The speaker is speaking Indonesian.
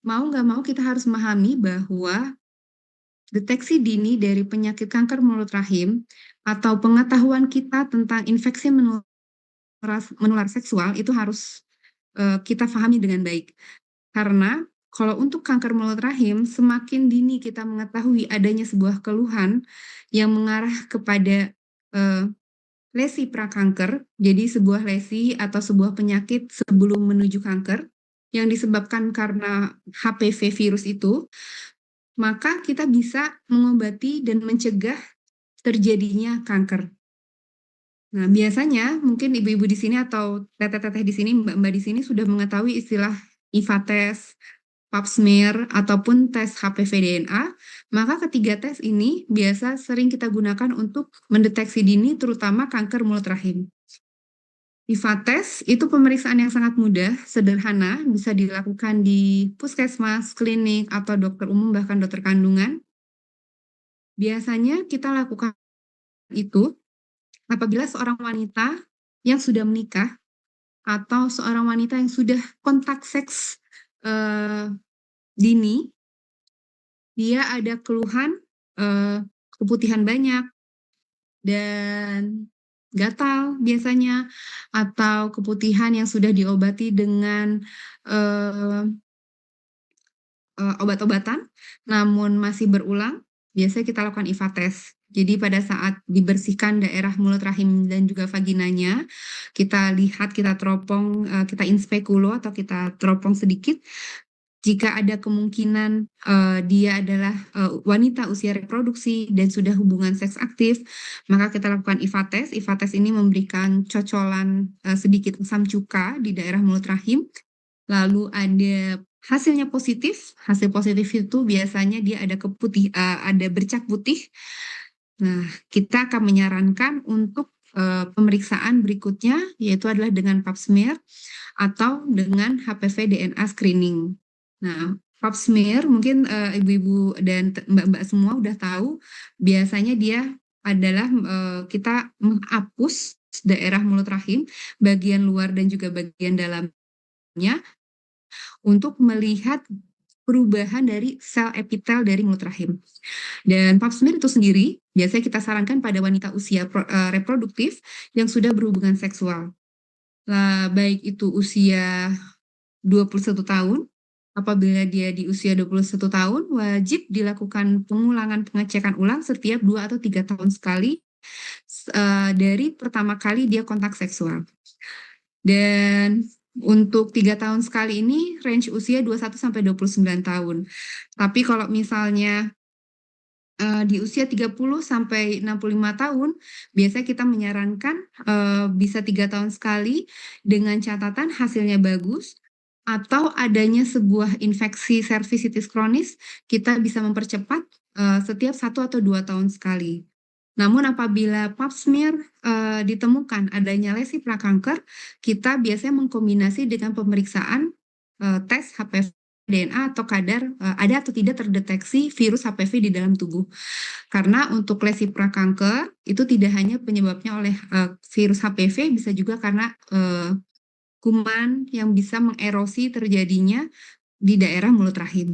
mau nggak mau kita harus memahami bahwa deteksi dini dari penyakit kanker mulut rahim atau pengetahuan kita tentang infeksi menular seksual itu harus kita pahami dengan baik. Karena kalau untuk kanker mulut rahim, semakin dini kita mengetahui adanya sebuah keluhan yang mengarah kepada eh, lesi prakanker, jadi sebuah lesi atau sebuah penyakit sebelum menuju kanker yang disebabkan karena HPV virus itu, maka kita bisa mengobati dan mencegah terjadinya kanker. Nah, biasanya mungkin ibu-ibu di sini atau teteh-teteh di sini, mbak-mbak di sini sudah mengetahui istilah IVA test, pap smear, ataupun tes HPV DNA. Maka ketiga tes ini biasa sering kita gunakan untuk mendeteksi dini terutama kanker mulut rahim. IVA test itu pemeriksaan yang sangat mudah, sederhana, bisa dilakukan di puskesmas, klinik, atau dokter umum, bahkan dokter kandungan. Biasanya kita lakukan itu apabila seorang wanita yang sudah menikah atau seorang wanita yang sudah kontak seks eh, dini, dia ada keluhan eh, keputihan banyak dan gatal biasanya, atau keputihan yang sudah diobati dengan eh, obat-obatan, namun masih berulang, biasanya kita lakukan IVA test. Jadi pada saat dibersihkan daerah mulut rahim dan juga vaginanya, kita lihat, kita teropong, kita inspekulo atau kita teropong sedikit. Jika ada kemungkinan dia adalah wanita usia reproduksi dan sudah hubungan seks aktif, maka kita lakukan IVA test. IVA test ini memberikan cocolan sedikit asam cuka di daerah mulut rahim. Lalu ada hasilnya positif. Hasil positif itu biasanya dia ada bercak putih. Nah, kita akan menyarankan untuk pemeriksaan berikutnya, yaitu adalah dengan pap smear atau dengan HPV DNA screening. Nah, pap smear mungkin ibu-ibu dan mbak-mbak semua udah tahu, biasanya dia adalah kita menghapus daerah mulut rahim, bagian luar dan juga bagian dalamnya, untuk melihat perubahan dari sel epitel dari mulut rahim. Dan pap smear itu sendiri biasanya kita sarankan pada wanita usia reproduktif yang sudah berhubungan seksual. Lah, baik itu usia 21 tahun, apabila dia di usia 21 tahun, wajib dilakukan pengulangan pengecekan ulang setiap 2 atau 3 tahun sekali dari pertama kali dia kontak seksual. Dan untuk 3 tahun sekali ini range usia 21 sampai 29 tahun. Tapi kalau misalnya di usia 30 sampai 65 tahun, biasanya kita menyarankan bisa 3 tahun sekali dengan catatan hasilnya bagus, atau adanya sebuah infeksi servisitis kronis, kita bisa mempercepat setiap 1 atau 2 tahun sekali. Namun apabila pap smear ditemukan adanya lesi prakanker, kita biasanya mengkombinasi dengan pemeriksaan tes HPV DNA atau kadar ada atau tidak terdeteksi virus HPV di dalam tubuh. Karena untuk lesi prakanker itu tidak hanya penyebabnya oleh virus HPV, bisa juga karena kuman yang bisa mengerosi terjadinya di daerah mulut rahim.